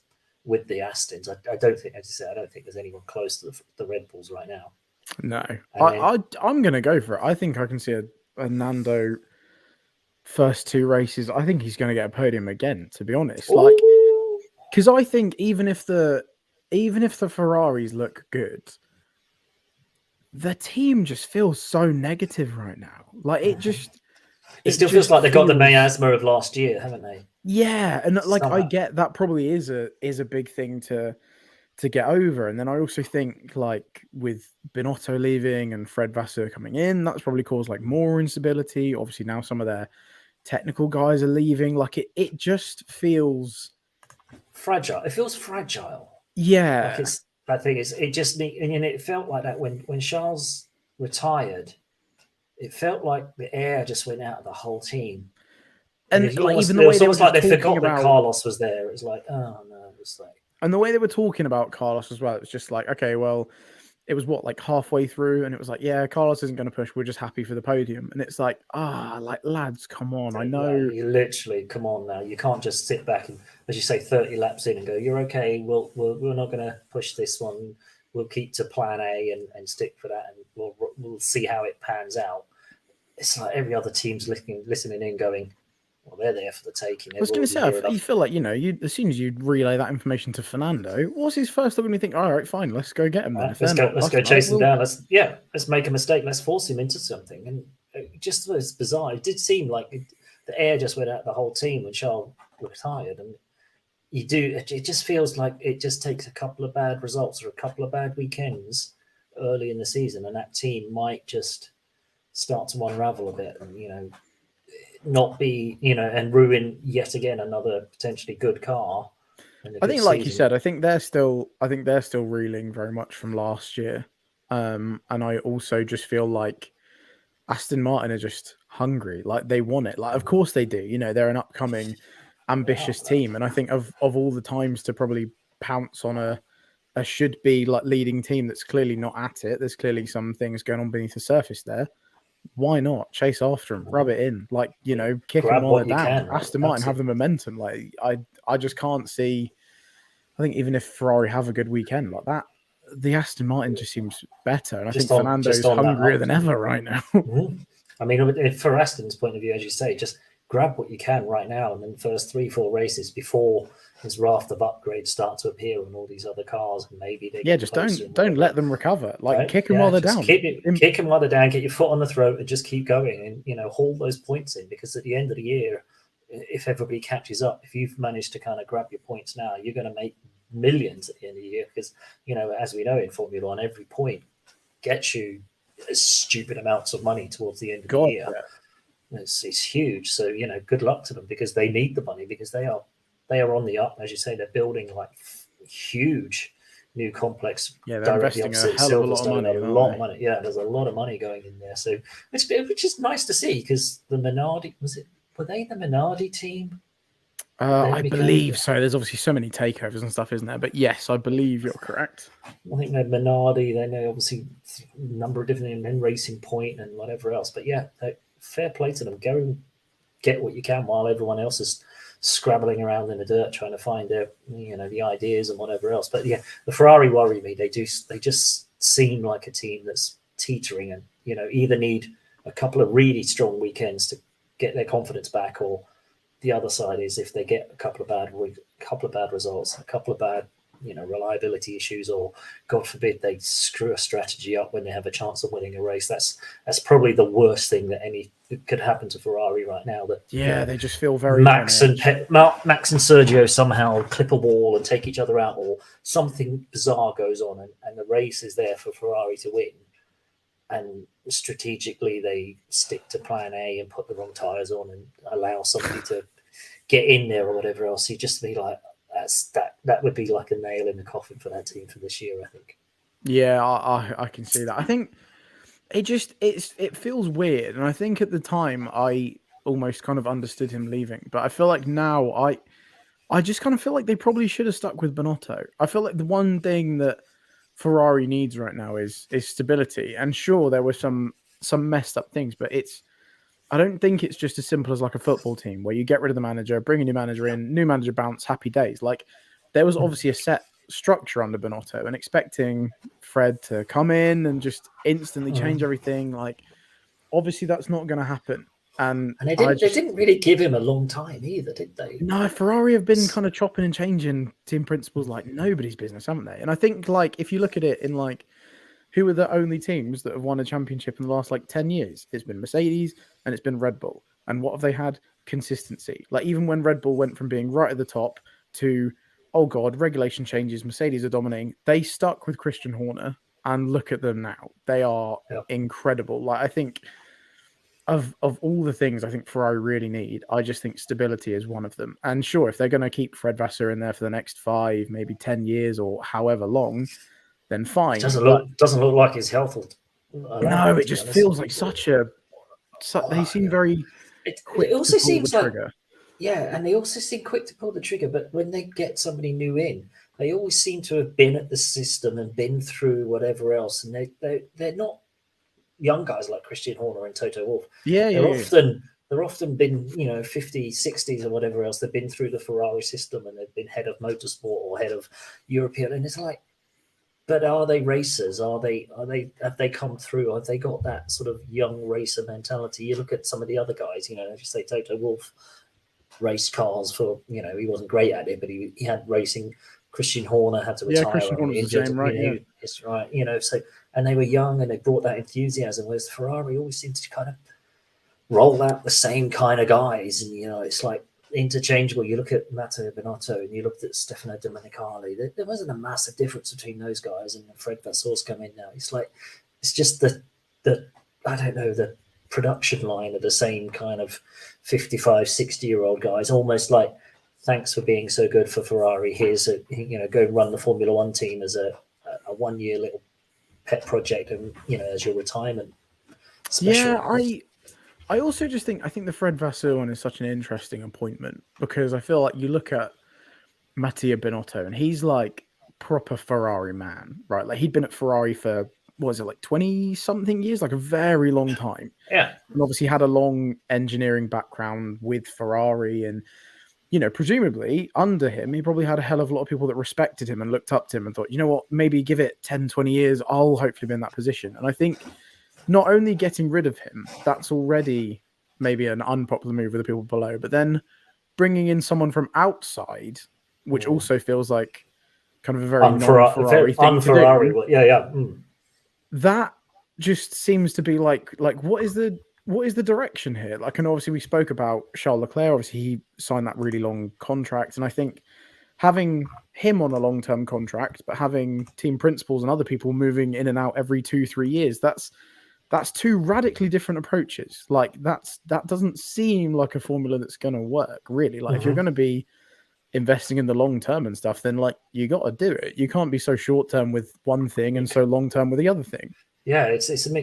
with the Astons. I don't think, as you said, I don't think there's anyone close to the Red Bulls right now. No, I'm going to go for it. I think I can see a Nando first 2 races. I think he's going to get a podium again, to be honest. Like, because I think even if the Ferraris look good, the team just feels so negative right now. Like it still feels like they got the miasma of last year, haven't they? Yeah, and like I get that probably is a big thing to get over. And then I also think, like, with Binotto leaving and Fred Vasseur coming in, that's probably caused like more instability. Obviously now some of their technical guys are leaving. Like it just feels fragile. It feels fragile. Yeah. Like that thing is, it just and it felt like that when Charles retired. It felt like the air just went out of the whole team. And like, even the way it was like they forgot that Carlos was there. It was like, oh no, it's like. And the way they were talking about Carlos as well, it was just like, okay, well, it was like halfway through, and it was like, yeah, Carlos isn't going to push. We're just happy for the podium. And it's like, like, lads, come on. I know. You literally, come on now. You can't just sit back and, as you say, 30 laps in and go, you're okay. We're not going to push this one. we'll keep to plan A and stick for that, and we'll see how it pans out. It's like every other team's listening in, going, well, they're there for the taking. I was going to say, you feel like, as soon as you relay that information to Fernando, what's his first thought when you think, all right, fine, let's go get him then. Let's go chase him down. Let's make a mistake. Let's force him into something. And it just was bizarre. It did seem like the air just went out the whole team when Charles retired. And it just feels like it just takes a couple of bad results or a couple of bad weekends early in the season, and that team might just start to unravel a bit and, not be, and ruin yet again another potentially good car. I think, like you said, I think they're still reeling very much from last year. And I also just feel like Aston Martin are just hungry. Like, they want it. Like, of course they do. They're an upcoming ambitious team. And I think of all the times to probably pounce on a should be like leading team that's clearly not at it. There's clearly some things going on beneath the surface there. Why not chase after them, rub it in, like, kick them while they're down. Aston Martin have the momentum. Like, I just can't see. I think even if Ferrari have a good weekend like that, the Aston Martin just seems better, and I think Fernando's hungrier than ever right now. I mean, for Aston's point of view, as you say, just grab what you can right now, and then first 3-4 races before this raft of upgrades start to appear on all these other cars, and maybe they just don't let them recover. Like, right? Kick them while they're down. Kick them while they're down. Get your foot on the throat and just keep going, and haul those points in, because at the end of the year, if everybody catches up, if you've managed to kind of grab your points now, you're going to make millions at the end of the year, because as we know in Formula One, every point gets you stupid amounts of money towards the end of the year. Yeah. It's huge. So good luck to them, because they need the money, because they are on the up. As you say, they're building like huge new complex. Yeah, they're investing a hell of a lot of money. Yeah, there's a lot of money going in there. So which is nice to see, because the Minardi, were they the Minardi team? I believe so. There's obviously so many takeovers and stuff, isn't there? But yes, I believe you're correct. I think they're Minardi. They know obviously a number of different, and Racing Point and whatever else. But yeah, fair play to them. Go and get what you can while everyone else is scrabbling around in the dirt trying to find their, the ideas and whatever else. But yeah, the Ferrari worry me. They just seem like a team that's teetering, and either need a couple of really strong weekends to get their confidence back, or the other side is if they get a couple of bad results, a couple of bad reliability issues, or God forbid they screw a strategy up when they have a chance of winning a race. That's probably the worst thing that could happen to Ferrari right now. That they just feel very Max and Sergio somehow clip a wall and take each other out, or something bizarre goes on, and the race is there for Ferrari to win, and strategically they stick to plan A and put the wrong tires on and allow somebody to get in there or whatever else. You just be like, that would be like a nail in the coffin for that team for this year, I think. Yeah, I can see that. I think it feels weird, and I think at the time I almost kind of understood him leaving, but I feel like now I just kind of feel like they probably should have stuck with Binotto. I feel like the one thing that Ferrari needs right now is stability. And sure, there were some messed up things, but I don't think it's just as simple as like a football team where you get rid of the manager, bring a new manager in, new manager bounce, happy days. Like, there was obviously a set structure under Binotto, and expecting Fred to come in and just instantly change everything, like, obviously that's not going to happen. And they didn't really give him a long time either, did they? No, Ferrari have been kind of chopping and changing team principles like nobody's business, haven't they? And I think, like, if you look at it in like, who are the only teams that have won a championship in the last like 10 years? It's been Mercedes and it's been Red Bull. And what have they had? Consistency. Like, even when Red Bull went from being right at the top to, oh God, regulation changes, Mercedes are dominating, they stuck with Christian Horner, and look at them now. They are incredible. Like, I think of all the things I think Ferrari really need, I just think stability is one of them. And sure, if they're going to keep Fred Vasseur in there for the next 5, maybe 10 years or however long, then fine. It doesn't look like his health will no, it just feels like they seem very quick. It also to pull seems the like trigger. Yeah, and they also seem quick to pull the trigger, but when they get somebody new in, they always seem to have been at the system and been through whatever else, and they're not young guys like Christian Horner and Toto Wolff. They're often been 50s, 60s or whatever else. They've been through the Ferrari system, and they've been head of motorsport or head of European, and it's like, But are they racers? Are they? Have they come through? Have they got that sort of young racer mentality? You look at some of the other guys. As you say, Toto Wolff raced cars for. He wasn't great at it, but he had racing. Christian Horner had to retire. Christian Horner's injured. the same, right? It's right. So and they were young and they brought that enthusiasm. Whereas Ferrari always seemed to kind of roll out the same kind of guys, and it's like interchangeable. You look at Matteo Binotto and you looked at Stefano Domenicali. There wasn't a massive difference between those guys and Fred Vasseur's come in now. It's just the I don't know, the production line of the same kind of 55, 60-year-old guys, almost like, thanks for being so good for Ferrari. Here's go and run the Formula One team as a 1-year little pet project, and as your retirement special. Yeah, I also just think the Fred Vasseur one is such an interesting appointment, because I feel like you look at Mattia Binotto and he's like proper Ferrari man, right? Like he'd been at Ferrari for, what was it, like 20 something years, like a very long time. Yeah. And obviously had a long engineering background with Ferrari, and presumably under him, he probably had a hell of a lot of people that respected him and looked up to him and thought, you know what, maybe give it 10, 20 years, I'll hopefully be in that position. And I think not only getting rid of him, that's already maybe an unpopular move with the people below, but then bringing in someone from outside, which also feels like kind of a very non-Ferrari thing to do. Yeah. That just seems to be like what is the direction here? Like, and obviously we spoke about Charles Leclerc. Obviously he signed that really long contract, and I think having him on a long-term contract, but having team principals and other people moving in and out every 2-3 years, that's two radically different approaches. Like that doesn't seem like a formula that's going to work, really. Like if you're going to be investing in the long term and stuff, then like you got to do it. You can't be so short term with one thing and so long term with the other thing. Yeah,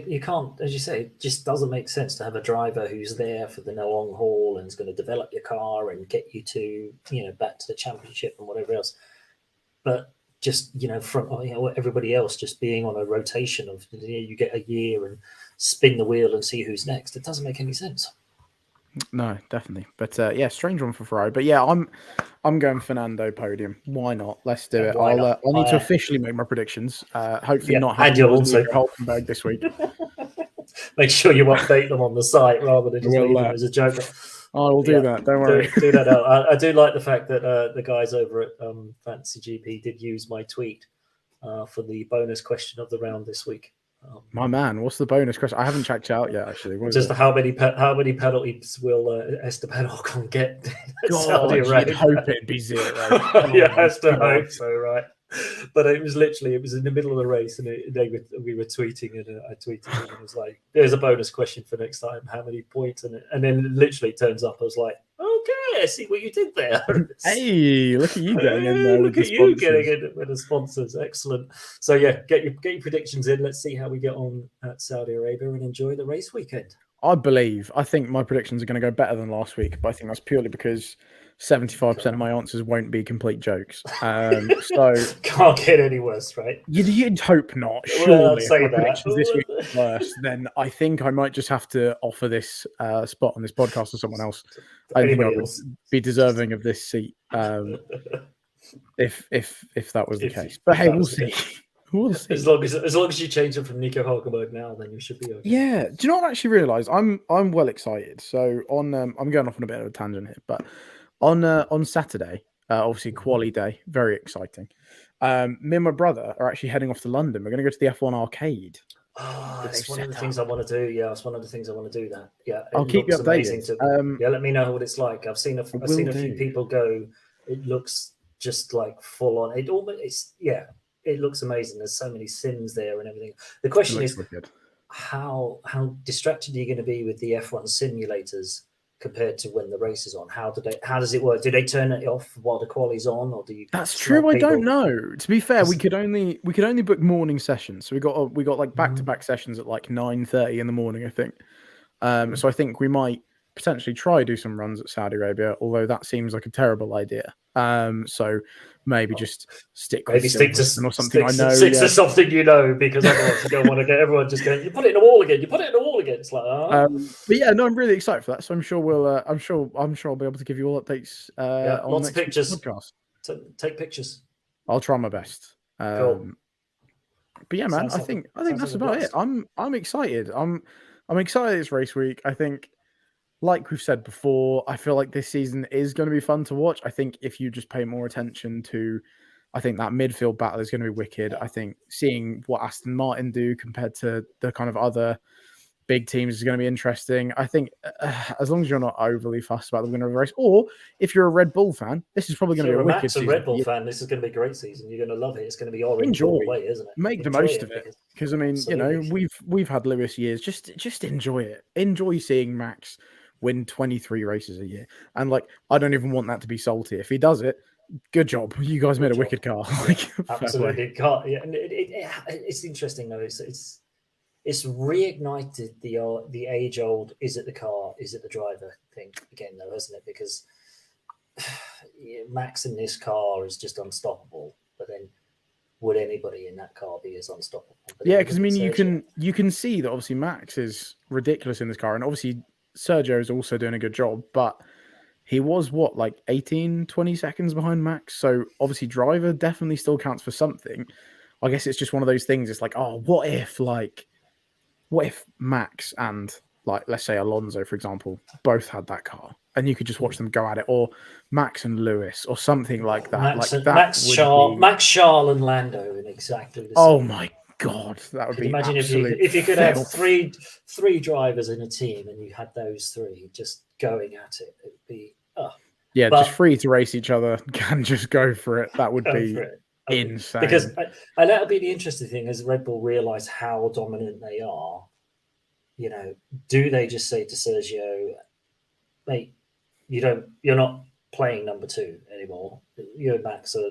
you can't, as you say, it just doesn't make sense to have a driver who's there for the long haul and is going to develop your car and get you to back to the championship and whatever else. But just from everybody else just being on a rotation of you get a year and spin the wheel and see who's next. It doesn't make any sense. No, definitely. But strange one for Ferrari. But yeah, I'm going Fernando podium. Why not? Let's do it. I'll need to officially make my predictions. Hopefully not have Hulkenberg this week. Make sure you update them on the site rather than just leave them as a joke. I will do that. Don't worry. Do that out. I do like the fact that the guys over at Fantasy GP did use my tweet for the bonus question of the round this week. My man, what's the bonus question? I haven't checked it out yet, actually. Just how many penalties will Esteban Ocon get? God, I'd hope it'd be zero. Yeah, I have to hope so, right? But it was in the middle of the race, and we were tweeting, and I tweeted, and it was like, "There's a bonus question for next time. How many points?" And then literally it turns up. I was like, "Okay, I see what you did there." Hey, look at you getting in there. Look at you getting in with the sponsors. Excellent. So yeah, get your predictions in. Let's see how we get on at Saudi Arabia and enjoy the race weekend. I think my predictions are going to go better than last week, but I think that's purely because 75% of my answers won't be complete jokes. So can't get any worse, right? You'd hope not. Surely, if my predictions this week are worse, then I think I might just have to offer this spot on this podcast to someone else. I think I would be deserving of this seat if that was the case. But hey, we'll see. We'll see. As long as you change it from Nico Hulkenberg now, then you should be okay. Yeah. Do you know what I actually realised? I'm well excited. So I'm going off on a bit of a tangent here, but on Saturday, obviously quali day, very exciting. Me and my brother are actually heading off to London. We're going to go to the F1 arcade. It's one of the things I want to do. Yeah, it's one of the things I want to do. That. Yeah, I'll keep you updated. Let me know what it's like. I've seen a few people go. It looks just like full on. It looks amazing. There's so many sims there and everything. The question is, how distracted are you going to be with the F1 simulators compared to when the race is on? How does it work? Do they turn it off while the quali's on, or do you? That's true. I don't know. To be fair, we could only book morning sessions. So we got like back-to-back sessions at like 9:30 in the morning, I think. So I think we might potentially try do some runs at Saudi Arabia, although that seems like a terrible idea. So maybe just stick to something to something because otherwise you don't want to get everyone just going, you put it in the wall again. It's like, but yeah, no, I'm really excited for that. So I'm sure I'm sure I'll be able to give you all updates. On lots of pictures. Podcast. Take pictures. I'll try my best. Cool. But yeah, man, Sounds I like think sounds that's like a about it. blast. I'm excited. I'm excited it's race week. I think, like we've said before, I feel like this season is going to be fun to watch. I think if you just pay more attention to, I think that midfield battle is going to be wicked. I think seeing what Aston Martin do compared to the kind of other big teams is going to be interesting. I think as long as you're not overly fussed about the winner of the race, or if you're a Red Bull fan, this is probably If going to be you're a a wicked Max and season. Red Bull fan, this is going to be a great season. You're going to love it. It's going to be orange all Enjoy, the way, isn't it? make the Enjoy most of it it. because Because I mean, absolutely. we've had Lewis years. Just enjoy it. Enjoy seeing Max win 23 races a year. And like, I don't even want that to be salty. If he does it, good job. You guys made Good a job. wicked car. Yeah, Like, fair play. absolutely. Can't, yeah, and it's interesting though. It's reignited the age old is it the car, is it the driver thing again though, hasn't it? Because Max in this car is just unstoppable. But then, would anybody in that car be as unstoppable? But then Yeah, you because I look at mean, Sergio. you can see that obviously Max is ridiculous in this car, and obviously Sergio is also doing a good job, but he was what, like 18, 20 seconds behind Max. So obviously driver definitely still counts for something. I guess it's just one of those things. It's like, oh, what if Max and, like, let's say Alonso, for example, both had that car and you could just watch them go at it, or Max and Lewis or something like that. Like that would be, Max, Charles, and Lando in exactly the oh same. my God, that would Can you be imagine absolute if you could have filth. three drivers in a team and you had those three just going at it? It'd be Yeah, just but free to race each other and just go for it. That would go for be it. Because insane. that'll be the interesting thing as Red Bull realise how dominant they are. You know, do they just say to Sergio, "Mate, you're not playing number two anymore. You and Max are,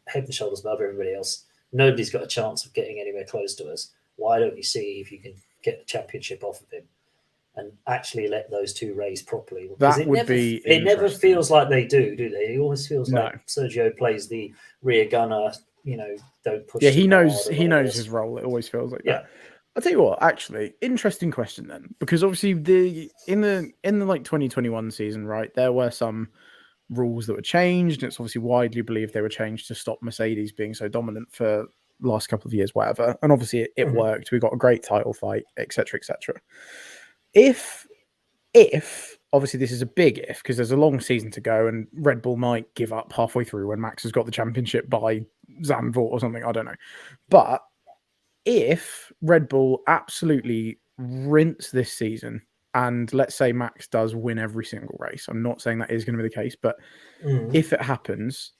head and shoulders above everybody else. Nobody's got a chance of getting anywhere close to us. Why don't you see if you can get the championship off of him and actually let those two race properly? Because That would be it never interesting. feels like they do they? It always feels No. like Sergio plays the rear gunner. Don't push Yeah, too hard or he whatever knows his else. role. It always feels like that. Yeah. I'll tell you what, actually, interesting question then. Because obviously in the like 2021 season, right, there were some rules that were changed, and it's obviously widely believed they were changed to stop Mercedes being so dominant for the last couple of years, whatever. And obviously it Mhm. worked. We got a great title fight, etc. etc. If obviously this is a big if, because there's a long season to go and Red Bull might give up halfway through when Max has got the championship by Zandvoort or something, I don't know. But if Red Bull absolutely rinse this season, and let's say Max does win every single race, I'm not saying that is going to be the case, but Mhm. if it happens,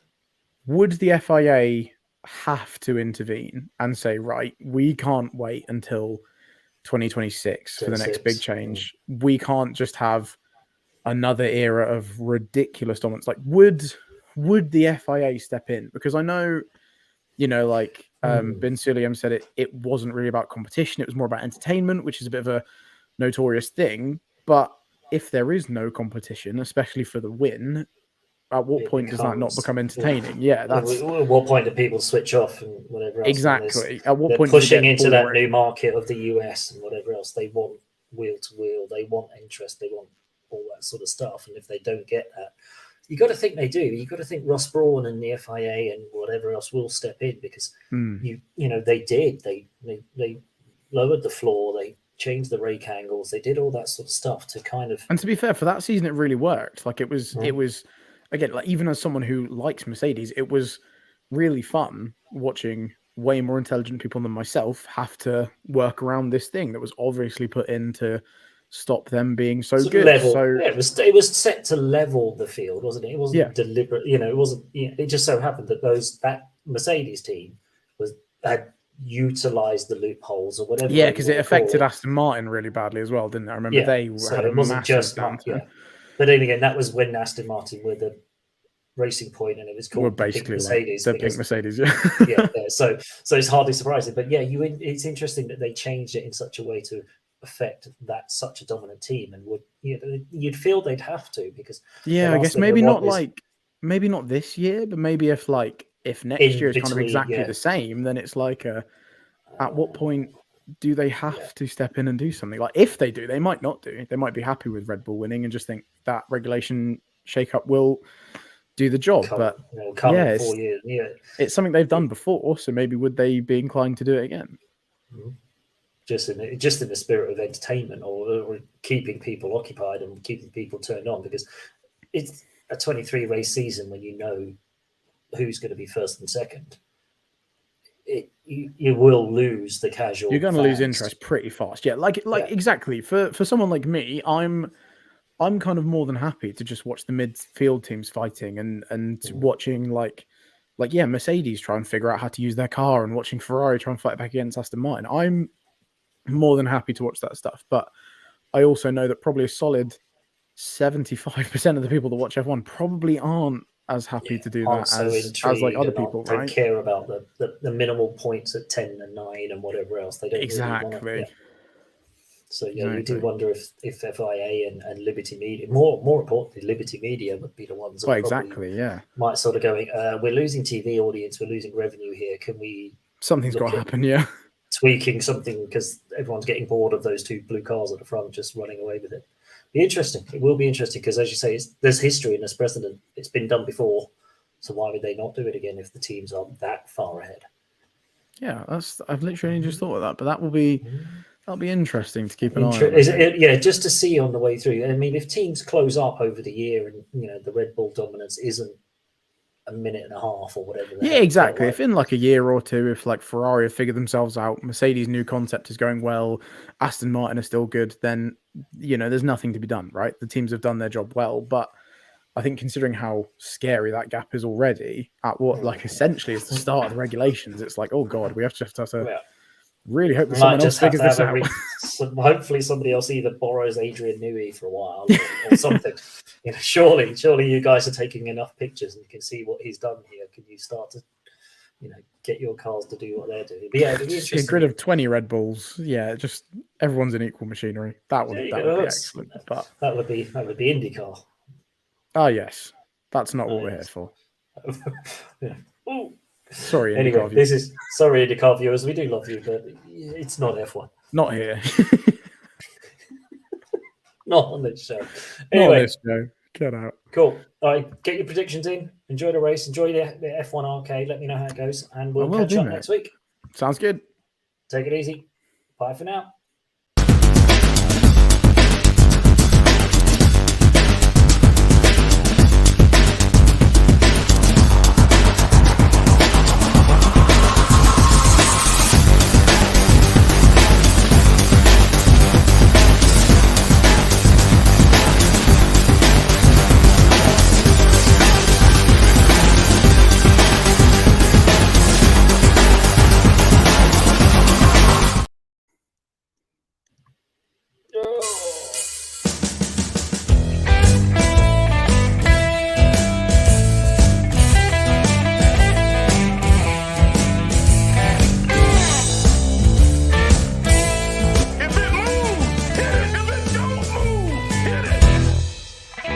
would the FIA have to intervene and say, right, we can't wait until 2026 for the next big 26. change? We can't just have another era of ridiculous dominance. Like, would the FIA step in? Because I know, like Mm. Ben Sulayem said, it wasn't really about competition. It was more about entertainment, which is a bit of a notorious thing. But if there is no competition, especially for the win, at what It point does that not becomes become entertaining? Yeah, that's at what point do people switch off and whatever else when exactly. At what they're point does it pushing get into that new boring? market of the US and whatever else? They want wheel to wheel, they want interest, they want all that sort of stuff. And if they don't get that, you got to think they do. You got to think Ross Brawn and the FIA and whatever else will step in because Hmm. they did. They lowered the floor, they changed the rake angles, they did all that sort of stuff to kind of. And to be fair, for that season, it really worked. Like it was Mm. again, like even as someone who likes Mercedes, it was really fun watching way more intelligent people than myself have to work around this thing that was obviously put in to stop them being so Sort of good. level. So Yeah, it was set to level the field, wasn't it? It yeah, wasn't deliberate. It wasn't. It just so happened that that Mercedes team had utilized the loopholes or whatever yeah, way you because it want to call affected it. Aston Martin really badly as well, didn't it? I remember Yeah, they so had a it wasn't massive just downturn. yeah. But then again, that was when Aston Martin were the racing point, and it was We're called the Pink basically like Mercedes the pink because Mercedes. yeah. So it's hardly surprising. But yeah, it's interesting that they changed it in such a way to affect that such a dominant team, and you'd feel they'd have to because the Yeah, I last guess thing they want is maybe not this year, but maybe if next in year is kind of between. exactly Yeah, the same, then it's like at what point do they yeah. have to step in and do something? Like if they do, they might not do. They might be happy with Red Bull winning and just think that regulation shake-up will do the job. come, But come yeah, in 4 years. Yeah, it's something they've done before. So maybe would they be inclined to do it again? just in the spirit of entertainment or keeping people occupied and keeping people turned on, because it's a 23 race season when you know who's going to be first and second. You will lose the casual. You're going to lose fans. interest pretty fast. Yeah, exactly. For someone like me, I'm kind of more than happy to just watch the midfield teams fighting and watching like Mercedes try and figure out how to use their car and watching Ferrari try and fight back against Aston Martin. I'm more than happy to watch that stuff. But I also know that probably a solid 75% of the people that watch F1 probably aren't as happy to do that as like other people, right? Don't care about the minimal points at 10 and 9 and whatever else. They don't exactly. Really want to, So you do wonder if FIA and Liberty Media, more importantly, Liberty Media would be the ones that might sort of going, we're losing TV audience, we're losing revenue here. Can we? Something's got to happen, yeah. Tweaking something because everyone's getting bored of those two blue cars at the front, just running away with it. Be interesting. It will be interesting because, as you say, there's history and there's precedent. It's been done before, so why would they not do it again if the teams are that far ahead? Yeah, I've literally just thought of that, but that'll be interesting to keep an eye on. Yeah, just to see on the way through. I mean, if teams close up over the year and the Red Bull dominance isn't a minute and a half or whatever. Yeah, exactly. If in like a year or two, if like Ferrari have figured themselves out, Mercedes' new concept is going well, Aston Martin are still good, then there's nothing to be done, right? The teams have done their job well, but I think considering how scary that gap is already at what like essentially is the start of the regulations, it's like, oh god, we have to really hope that someone else figures this out. Hopefully somebody else either borrows Adrian Newey for a while or something. Surely you guys are taking enough pictures and you can see what he's done here. Can you start to get your cars to do what they're doing? But yeah, it'd be interesting. A grid of 20 Red Bulls. Yeah, just everyone's in equal machinery. That would be excellent. But that would be IndyCar. Oh yes. That's not what we're here for. Yeah. Ooh. Sorry, anyway, IndyCar sorry, IndyCar viewers. We do love you, but it's not F1. Not here. Not on this show. Anyway, not on this show. Get out. Cool. All right, get your predictions in. Enjoy the race. Enjoy the F1 arcade. Let me know how it goes, and we'll catch up next week. Sounds good. Take it easy. Bye for now.